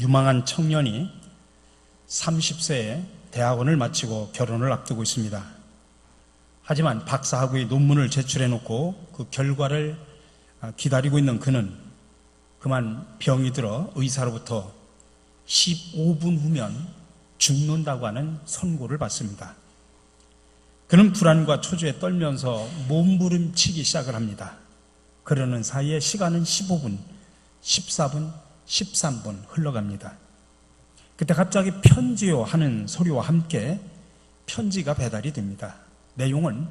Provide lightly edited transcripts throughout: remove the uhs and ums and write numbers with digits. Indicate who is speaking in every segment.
Speaker 1: 유망한 청년이 30세에 대학원을 마치고 결혼을 앞두고 있습니다. 하지만 박사학위의 논문을 제출해놓고 그 결과를 기다리고 있는 그는 그만 병이 들어 의사로부터 15분 후면 죽는다고 하는 선고를 받습니다. 그는 불안과 초조에 떨면서 몸부림치기 시작을 합니다. 그러는 사이에 시간은 15분, 14분, 13분 흘러갑니다. 그때 갑자기 편지요 하는 소리와 함께 편지가 배달이 됩니다. 내용은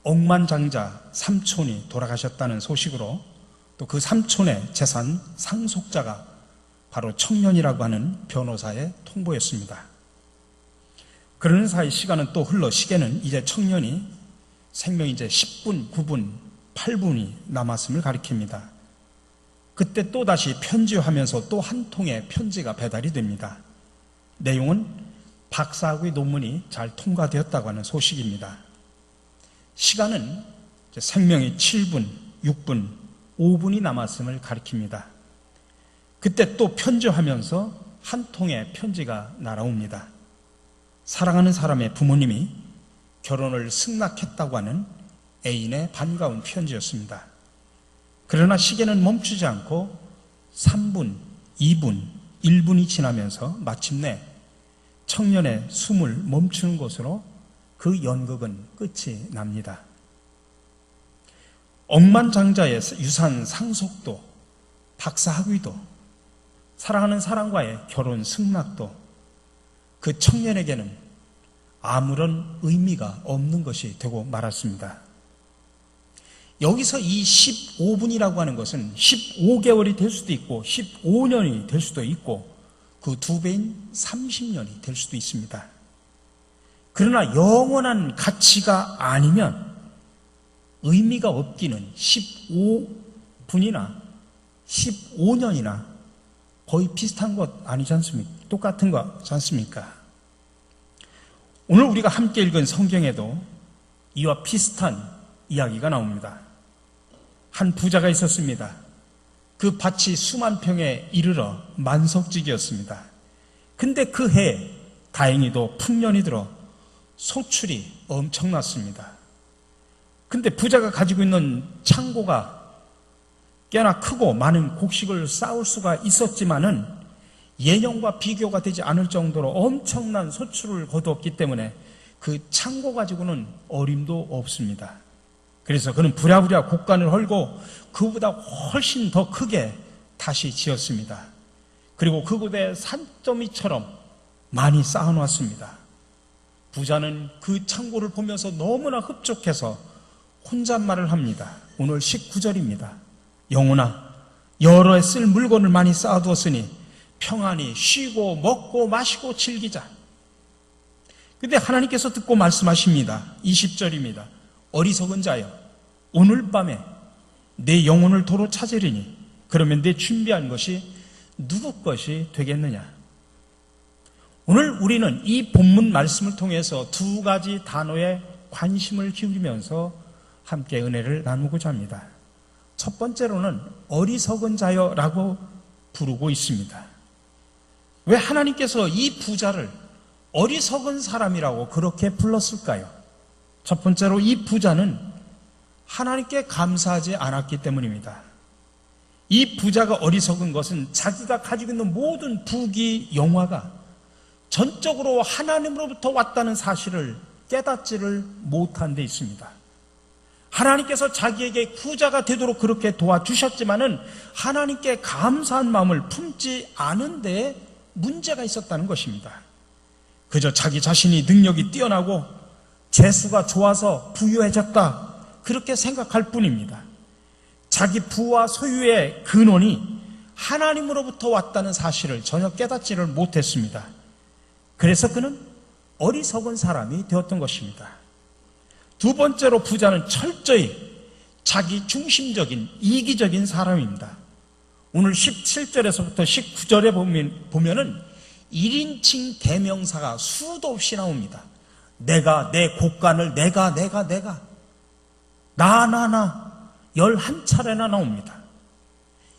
Speaker 1: 억만장자 삼촌이 돌아가셨다는 소식으로 또 그 삼촌의 재산 상속자가 바로 청년이라고 하는 변호사의 통보였습니다. 그러는 사이 시간은 또 흘러 시계는 이제 청년이 생명이 이제 10분, 9분, 8분이 남았음을 가리킵니다. 그때 또다시 편지하면서 또 한 통의 편지가 배달이 됩니다. 내용은 박사학위 논문이 잘 통과되었다고 하는 소식입니다. 시간은 생명이 7분, 6분, 5분이 남았음을 가리킵니다. 그때 또 편지하면서 한 통의 편지가 날아옵니다. 사랑하는 사람의 부모님이 결혼을 승낙했다고 하는 애인의 반가운 편지였습니다. 그러나 시계는 멈추지 않고 3분, 2분, 1분이 지나면서 마침내 청년의 숨을 멈추는 것으로 그 연극은 끝이 납니다. 억만장자의 유산 상속도, 박사학위도, 사랑하는 사람과의 결혼 승낙도 그 청년에게는 아무런 의미가 없는 것이 되고 말았습니다. 여기서 이 15분이라고 하는 것은 15개월이 될 수도 있고 15년이 될 수도 있고 그 두 배인 30년이 될 수도 있습니다. 그러나 영원한 가치가 아니면 의미가 없기는 15분이나 15년이나 거의 비슷한 것 아니지 않습니까? 똑같은 거지 않습니까? 오늘 우리가 함께 읽은 성경에도 이와 비슷한 이야기가 나옵니다. 한 부자가 있었습니다. 그 밭이 수만 평에 이르러 만석지기였습니다. 근데 그 해에 다행히도 풍년이 들어 소출이 엄청났습니다. 근데 부자가 가지고 있는 창고가 꽤나 크고 많은 곡식을 쌓을 수가 있었지만은 예년과 비교가 되지 않을 정도로 엄청난 소출을 거두었기 때문에 그 창고 가지고는 어림도 없습니다. 그래서 그는 부랴부랴 곡간을 헐고 그보다 훨씬 더 크게 다시 지었습니다. 그리고 그곳에 산더미처럼 많이 쌓아놓았습니다. 부자는 그 창고를 보면서 너무나 흡족해서 혼잣말을 합니다. 오늘 19절입니다. 영혼아, 여러 해 쓸 물건을 많이 쌓아두었으니 평안히 쉬고 먹고 마시고 즐기자. 근데 하나님께서 듣고 말씀하십니다. 20절입니다. 어리석은 자여, 오늘 밤에 내 영혼을 도로 찾으리니 그러면 내 준비한 것이 누구 것이 되겠느냐. 오늘 우리는 이 본문 말씀을 통해서 두 가지 단어에 관심을 기울이면서 함께 은혜를 나누고자 합니다. 첫 번째로는 어리석은 자여라고 부르고 있습니다. 왜 하나님께서 이 부자를 어리석은 사람이라고 그렇게 불렀을까요? 첫 번째로 이 부자는 하나님께 감사하지 않았기 때문입니다. 이 부자가 어리석은 것은 자기가 가지고 있는 모든 부귀 영화가 전적으로 하나님으로부터 왔다는 사실을 깨닫지를 못한 데 있습니다. 하나님께서 자기에게 부자가 되도록 그렇게 도와주셨지만은 하나님께 감사한 마음을 품지 않은 데에 문제가 있었다는 것입니다. 그저 자기 자신이 능력이 뛰어나고 재수가 좋아서 부유해졌다 그렇게 생각할 뿐입니다. 자기 부와 소유의 근원이 하나님으로부터 왔다는 사실을 전혀 깨닫지를 못했습니다. 그래서 그는 어리석은 사람이 되었던 것입니다. 두 번째로 부자는 철저히 자기 중심적인 이기적인 사람입니다. 오늘 17절에서부터 19절에 보면은 1인칭 대명사가 수도 없이 나옵니다. 내가, 내 곡간을 내가 나 11차례나 나옵니다.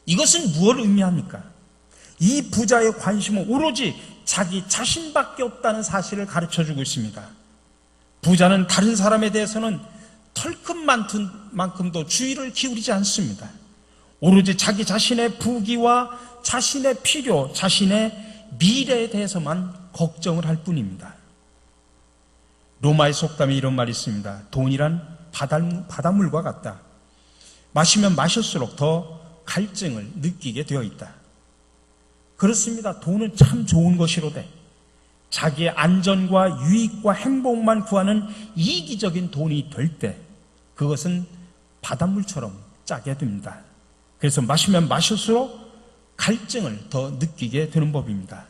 Speaker 1: 이것은 무엇을 의미합니까? 이 부자의 관심은 오로지 자기 자신밖에 없다는 사실을 가르쳐주고 있습니다. 부자는 다른 사람에 대해서는 털끝만큼도 주의를 기울이지 않습니다. 오로지 자기 자신의 부귀와 자신의 필요, 자신의 미래에 대해서만 걱정을 할 뿐입니다. 로마의 속담에 이런 말이 있습니다. 돈이란 바닷물과 같다. 마시면 마실수록 더 갈증을 느끼게 되어 있다. 그렇습니다. 돈은 참 좋은 것이로되 자기의 안전과 유익과 행복만 구하는 이기적인 돈이 될 때 그것은 바닷물처럼 짜게 됩니다. 그래서 마시면 마실수록 갈증을 더 느끼게 되는 법입니다.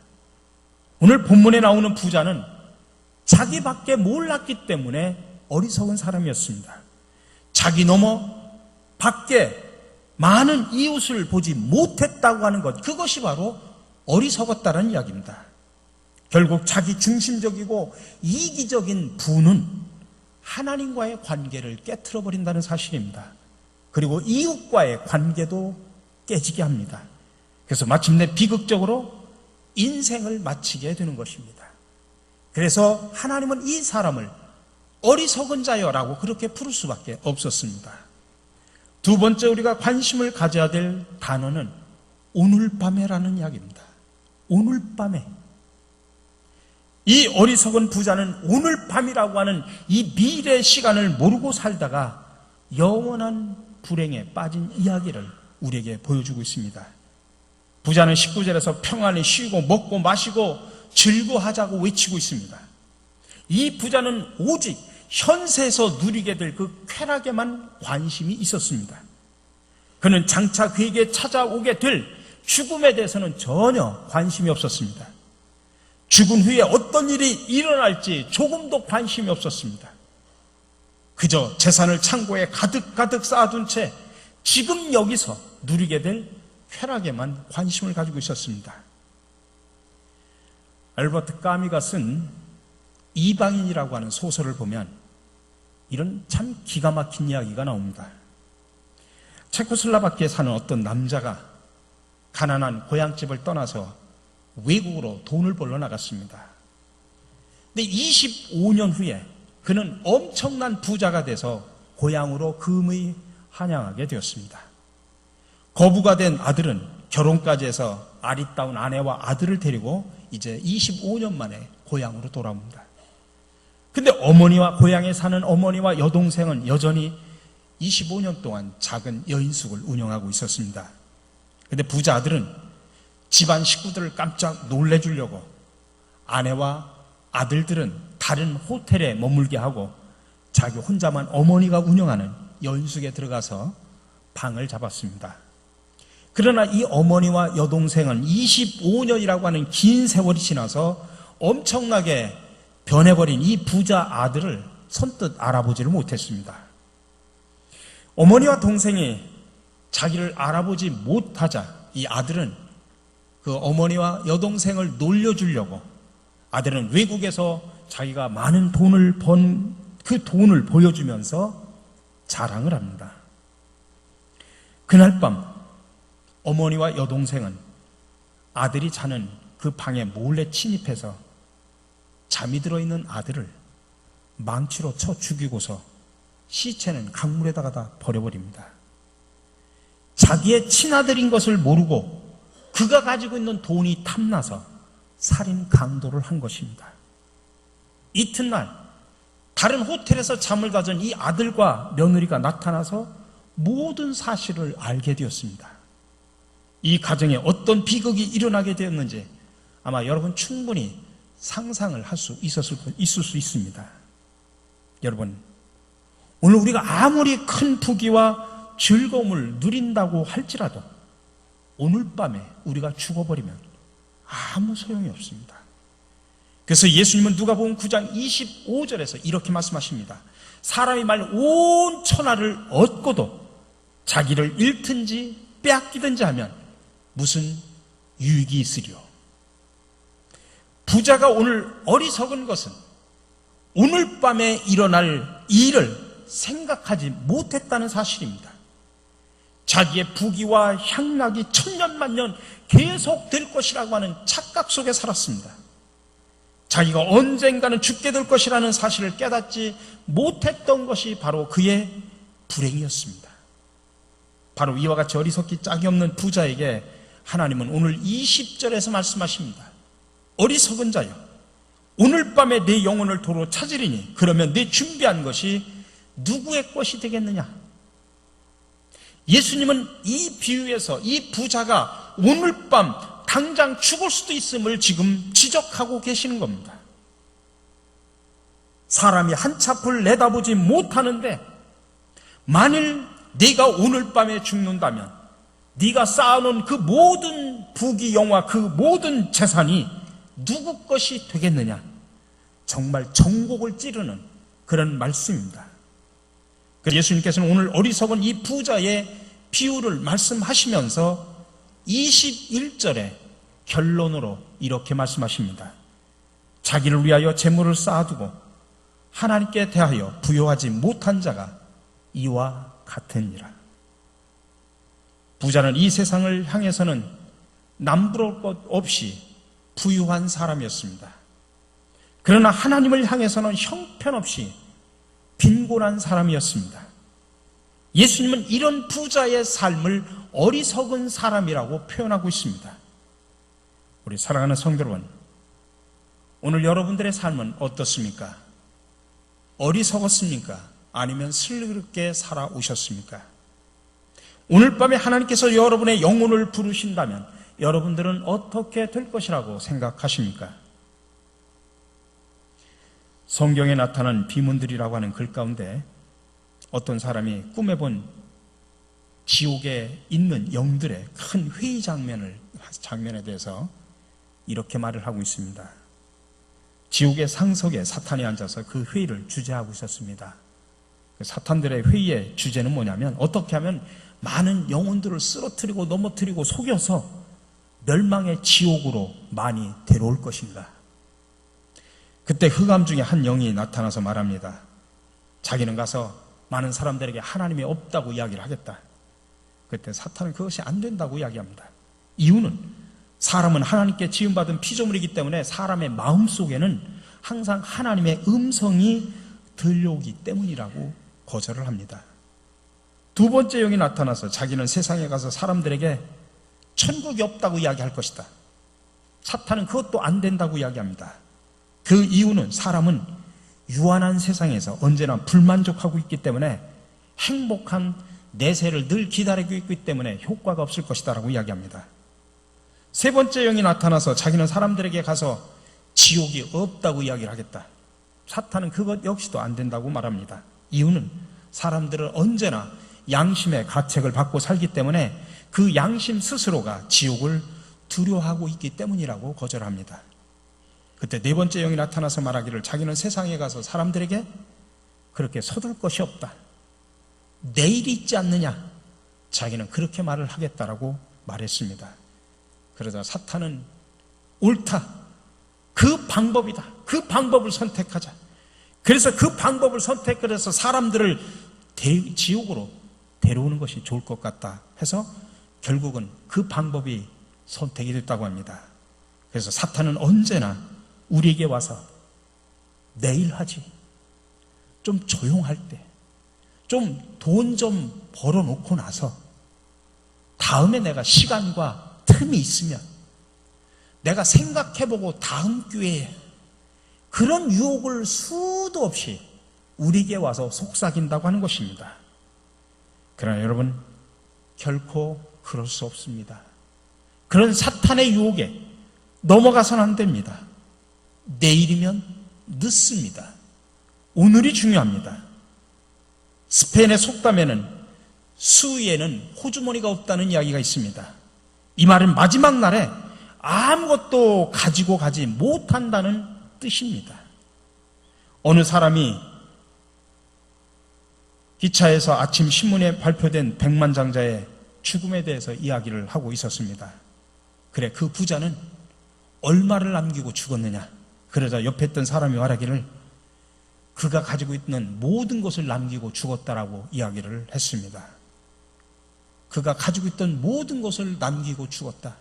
Speaker 1: 오늘 본문에 나오는 부자는 자기밖에 몰랐기 때문에 어리석은 사람이었습니다. 자기 넘어 밖에 많은 이웃을 보지 못했다고 하는 것, 그것이 바로 어리석었다는 이야기입니다. 결국 자기 중심적이고 이기적인 부는 하나님과의 관계를 깨트려 버린다는 사실입니다. 그리고 이웃과의 관계도 깨지게 합니다. 그래서 마침내 비극적으로 인생을 마치게 되는 것입니다. 그래서 하나님은 이 사람을 어리석은 자여라고 그렇게 부를 수밖에 없었습니다. 두 번째 우리가 관심을 가져야 될 단어는 오늘 밤에라는 이야기입니다. 오늘 밤에. 이 어리석은 부자는 오늘 밤이라고 하는 이 미래 시간을 모르고 살다가 영원한 불행에 빠진 이야기를 우리에게 보여주고 있습니다. 부자는 19절에서 평안히 쉬고 먹고 마시고 즐거워하자고 외치고 있습니다. 이 부자는 오직 현세에서 누리게 될 그 쾌락에만 관심이 있었습니다. 그는 장차 그에게 찾아오게 될 죽음에 대해서는 전혀 관심이 없었습니다. 죽은 후에 어떤 일이 일어날지 조금도 관심이 없었습니다. 그저 재산을 창고에 가득 쌓아둔 채 지금 여기서 누리게 될 쾌락에만 관심을 가지고 있었습니다. 알버트 까미가 쓴 이방인이라고 하는 소설을 보면 이런 참 기가 막힌 이야기가 나옵니다. 체코슬라바키아에 사는 어떤 남자가 가난한 고향집을 떠나서 외국으로 돈을 벌러 나갔습니다. 근데 25년 후에 그는 엄청난 부자가 돼서 고향으로 금이 환영하게 되었습니다. 거부가 된 아들은 결혼까지 해서 아리따운 아내와 아들을 데리고 이제 25년 만에 고향으로 돌아옵니다. 근데 어머니와 고향에 사는 어머니와 여동생은 여전히 25년 동안 작은 여인숙을 운영하고 있었습니다. 근데 부자 아들은 집안 식구들을 깜짝 놀래주려고 아내와 아들들은 다른 호텔에 머물게 하고 자기 혼자만 어머니가 운영하는 여인숙에 들어가서 방을 잡았습니다. 그러나 이 어머니와 여동생은 25년이라고 하는 긴 세월이 지나서 엄청나게 변해버린 이 부자 아들을 선뜻 알아보지를 못했습니다. 어머니와 동생이 자기를 알아보지 못하자 이 아들은 그 어머니와 여동생을 놀려주려고 아들은 외국에서 자기가 많은 돈을 번 그 돈을 보여주면서 자랑을 합니다. 그날 밤 어머니와 여동생은 아들이 자는 그 방에 몰래 침입해서 잠이 들어있는 아들을 망치로 쳐 죽이고서 시체는 강물에다가 다 버려버립니다. 자기의 친아들인 것을 모르고 그가 가지고 있는 돈이 탐나서 살인 강도를 한 것입니다. 이튿날 다른 호텔에서 잠을 가진 이 아들과 며느리가 나타나서 모든 사실을 알게 되었습니다. 이 가정에 어떤 비극이 일어나게 되었는지 아마 여러분 충분히 상상을 할 수 있을 수 있습니다. 여러분, 오늘 우리가 아무리 큰 부귀와 즐거움을 누린다고 할지라도 오늘 밤에 우리가 죽어버리면 아무 소용이 없습니다. 그래서 예수님은 누가복음 9장 25절에서 이렇게 말씀하십니다. 사람이 말 온 천하를 얻고도 자기를 잃든지 빼앗기든지 하면 무슨 유익이 있으리요. 부자가 오늘 어리석은 것은 오늘 밤에 일어날 일을 생각하지 못했다는 사실입니다. 자기의 부귀와 향락이 천년만년 계속될 것이라고 하는 착각 속에 살았습니다. 자기가 언젠가는 죽게 될 것이라는 사실을 깨닫지 못했던 것이 바로 그의 불행이었습니다. 바로 이와 같이 어리석기 짝이 없는 부자에게 하나님은 오늘 20절에서 말씀하십니다. 어리석은 자여, 오늘 밤에 내 영혼을 도로 찾으리니 그러면 내 준비한 것이 누구의 것이 되겠느냐? 예수님은 이 비유에서 이 부자가 오늘 밤 당장 죽을 수도 있음을 지금 지적하고 계시는 겁니다. 사람이 한치 앞을 내다보지 못하는데 만일 네가 오늘 밤에 죽는다면 네가 쌓아놓은 그 모든 부귀 영화, 그 모든 재산이 누구 것이 되겠느냐? 정말 전곡을 찌르는 그런 말씀입니다. 그래서 예수님께서는 오늘 어리석은 이 부자의 비유를 말씀하시면서 21절에 결론으로 이렇게 말씀하십니다. 자기를 위하여 재물을 쌓아두고 하나님께 대하여 부여하지 못한 자가 이와 같으니라. 부자는 이 세상을 향해서는 남부러울 것 없이 부유한 사람이었습니다. 그러나 하나님을 향해서는 형편없이 빈곤한 사람이었습니다. 예수님은 이런 부자의 삶을 어리석은 사람이라고 표현하고 있습니다. 우리 사랑하는 성도 여러분, 오늘 여러분들의 삶은 어떻습니까? 어리석었습니까? 아니면 슬기롭게 살아오셨습니까? 오늘 밤에 하나님께서 여러분의 영혼을 부르신다면 여러분들은 어떻게 될 것이라고 생각하십니까? 성경에 나타난 비문들이라고 하는 글 가운데 어떤 사람이 꿈에 본 지옥에 있는 영들의 큰 회의 장면에 대해서 이렇게 말을 하고 있습니다. 지옥의 상석에 사탄이 앉아서 그 회의를 주재하고 있었습니다. 사탄들의 회의의 주제는 뭐냐면 어떻게 하면 많은 영혼들을 쓰러뜨리고 넘어뜨리고 속여서 멸망의 지옥으로 많이 데려올 것인가. 그때 흑암 중에 한 영이 나타나서 말합니다. 자기는 가서 많은 사람들에게 하나님이 없다고 이야기를 하겠다. 그때 사탄은 그것이 안 된다고 이야기합니다. 이유는 사람은 하나님께 지음받은 피조물이기 때문에 사람의 마음속에는 항상 하나님의 음성이 들려오기 때문이라고 거절을 합니다. 두 번째 영이 나타나서 자기는 세상에 가서 사람들에게 천국이 없다고 이야기할 것이다. 사탄은 그것도 안 된다고 이야기합니다. 그 이유는 사람은 유한한 세상에서 언제나 불만족하고 있기 때문에 행복한 내세를 늘 기다리고 있기 때문에 효과가 없을 것이다라고 이야기합니다. 세 번째 영이 나타나서 자기는 사람들에게 가서 지옥이 없다고 이야기를 하겠다. 사탄은 그것 역시도 안 된다고 말합니다. 이유는 사람들은 언제나 양심의 가책을 받고 살기 때문에 그 양심 스스로가 지옥을 두려워하고 있기 때문이라고 거절합니다. 그때 네 번째 영이 나타나서 말하기를 자기는 세상에 가서 사람들에게 그렇게 서둘 것이 없다. 내일이 있지 않느냐? 자기는 그렇게 말을 하겠다라고 말했습니다. 그러자 사탄은 옳다. 그 방법이다. 그 방법을 선택하자. 그래서 그 방법을 선택해서 사람들을 지옥으로 데려오는 것이 좋을 것 같다 해서 결국은 그 방법이 선택이 됐다고 합니다. 그래서 사탄은 언제나 우리에게 와서 내일 하지. 좀 조용할 때, 좀 돈 좀 벌어놓고 나서 다음에 내가 시간과 틈이 있으면 내가 생각해보고 다음 기회에 그런 유혹을 수도 없이 우리에게 와서 속삭인다고 하는 것입니다. 그러나 여러분, 결코 그럴 수 없습니다. 그런 사탄의 유혹에 넘어가서는 안 됩니다. 내일이면 늦습니다. 오늘이 중요합니다. 스페인의 속담에는 수위에는 호주머니가 없다는 이야기가 있습니다. 이 말은 마지막 날에 아무것도 가지고 가지 못한다는 뜻입니다. 어느 사람이 기차에서 아침 신문에 발표된 백만장자의 죽음에 대해서 이야기를 하고 있었습니다. 그래, 그 부자는 얼마를 남기고 죽었느냐? 그러자 옆에 있던 사람이 말하기를 그가 가지고 있는 모든 것을 남기고 죽었다라고 이야기를 했습니다. 그가 가지고 있던 모든 것을 남기고 죽었다.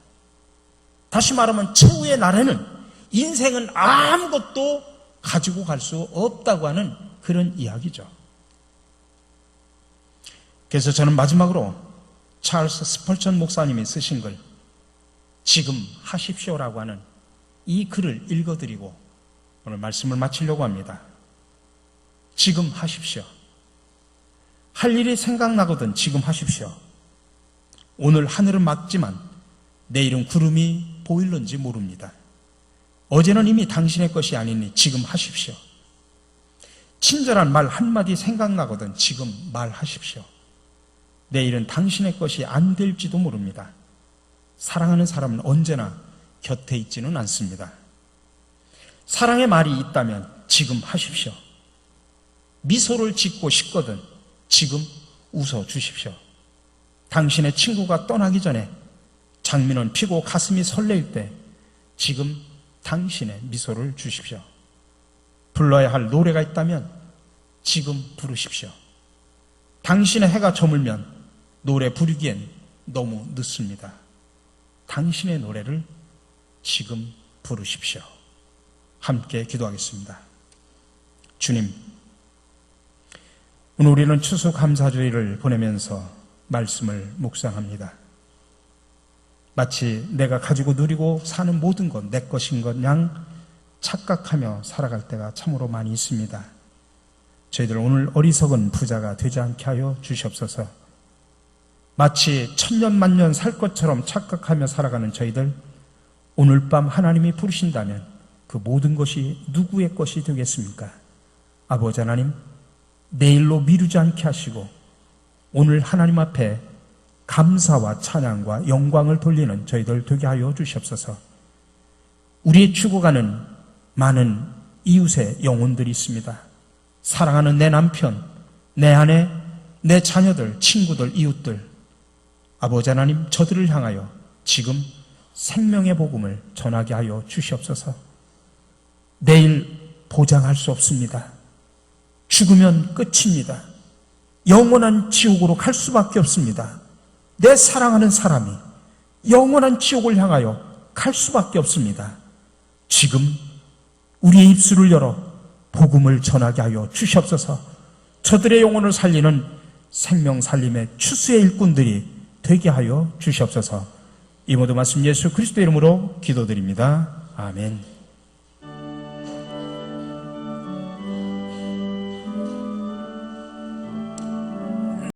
Speaker 1: 다시 말하면 최후의 날에는 인생은 아무것도 가지고 갈 수 없다고 하는 그런 이야기죠. 그래서 저는 마지막으로 찰스 스펄전 목사님이 쓰신 글 지금 하십시오라고 하는 이 글을 읽어드리고 오늘 말씀을 마치려고 합니다. 지금 하십시오. 할 일이 생각나거든 지금 하십시오. 오늘 하늘은 맑지만 내일은 구름이 보일는지 모릅니다. 어제는 이미 당신의 것이 아니니 지금 하십시오. 친절한 말 한마디 생각나거든 지금 말하십시오. 내일은 당신의 것이 안 될지도 모릅니다. 사랑하는 사람은 언제나 곁에 있지는 않습니다. 사랑의 말이 있다면 지금 하십시오. 미소를 짓고 싶거든 지금 웃어 주십시오. 당신의 친구가 떠나기 전에 장미는 피고 가슴이 설레일 때 지금 당신의 미소를 주십시오. 불러야 할 노래가 있다면 지금 부르십시오. 당신의 해가 저물면 노래 부르기엔 너무 늦습니다. 당신의 노래를 지금 부르십시오. 함께 기도하겠습니다. 주님, 오늘 우리는 추수감사주의를 보내면서 말씀을 묵상합니다. 마치 내가 가지고 누리고 사는 모든 것 내 것인 것 양 착각하며 살아갈 때가 참으로 많이 있습니다. 저희들 오늘 어리석은 부자가 되지 않게 하여 주시옵소서. 마치 천년만년 살 것처럼 착각하며 살아가는 저희들 오늘 밤 하나님이 부르신다면 그 모든 것이 누구의 것이 되겠습니까? 아버지 하나님, 내일로 미루지 않게 하시고 오늘 하나님 앞에 감사와 찬양과 영광을 돌리는 저희들 되게 하여 주시옵소서. 우리의 죽어가는 많은 이웃의 영혼들이 있습니다. 사랑하는 내 남편, 내 아내, 내 자녀들, 친구들, 이웃들, 아버지 하나님 저들을 향하여 지금 생명의 복음을 전하게 하여 주시옵소서. 내일 보장할 수 없습니다. 죽으면 끝입니다. 영원한 지옥으로 갈 수밖에 없습니다. 내 사랑하는 사람이 영원한 지옥을 향하여 갈 수밖에 없습니다. 지금 우리의 입술을 열어 복음을 전하게 하여 주시옵소서. 저들의 영혼을 살리는 생명 살림의 추수의 일꾼들이 되게 하여 주시옵소서. 이 모든 말씀 예수 그리스도의 이름으로 기도드립니다. 아멘.